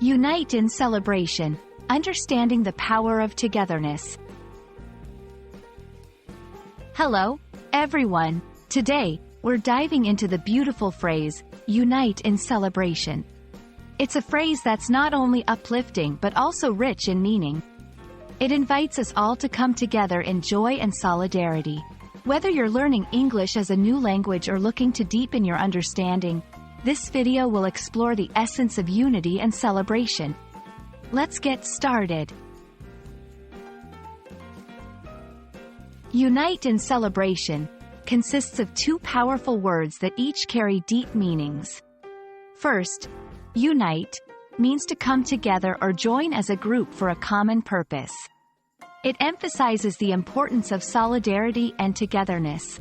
Unite in celebration, understanding the power of togetherness. Hello, everyone. Today, we're diving into the beautiful phrase, unite in celebration. It's a phrase that's not only uplifting but also rich in meaning. It invites us all to come together in joy and solidarity. Whether you're learning English as a new language or looking to deepen your understanding, this video will explore the essence of unity and celebration. Let's get started. Unite in celebration consists of two powerful words that each carry deep meanings. First, unite means to come together or join as a group for a common purpose. It emphasizes the importance of solidarity and togetherness.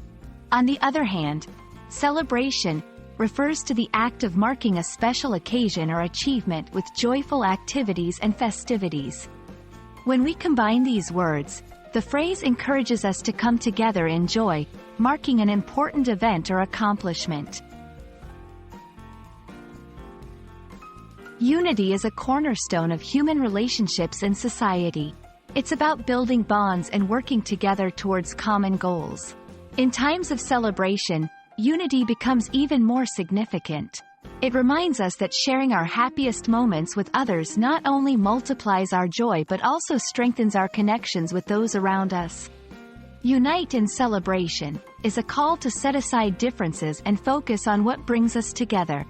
On the other hand, celebration refers to the act of marking a special occasion or achievement with joyful activities and festivities. When we combine these words, the phrase encourages us to come together in joy, marking an important event or accomplishment. Unity is a cornerstone of human relationships and society. It's about building bonds and working together towards common goals. In times of celebration, unity becomes even more significant. It reminds us that sharing our happiest moments with others not only multiplies our joy but also strengthens our connections with those around us. Unite in celebration is a call to set aside differences and focus on what brings us together.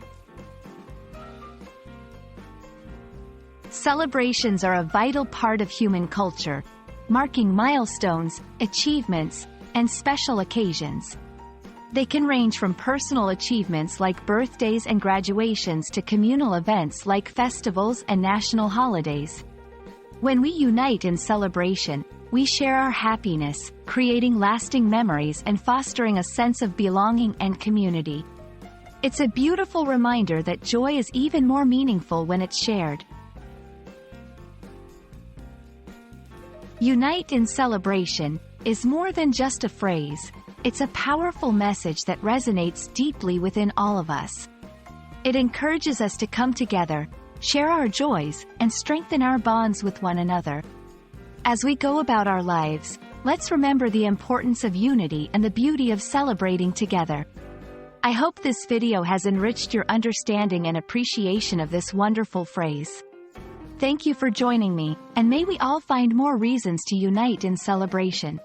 Celebrations are a vital part of human culture, marking milestones, achievements, and special occasions. They can range from personal achievements like birthdays and graduations to communal events like festivals and national holidays. When we unite in celebration, we share our happiness, creating lasting memories and fostering a sense of belonging and community. It's a beautiful reminder that joy is even more meaningful when it's shared. Unite in celebration is more than just a phrase. It's a powerful message that resonates deeply within all of us. It encourages us to come together, share our joys, and strengthen our bonds with one another. As we go about our lives, let's remember the importance of unity and the beauty of celebrating together. I hope this video has enriched your understanding and appreciation of this wonderful phrase. Thank you for joining me, and may we all find more reasons to unite in celebration.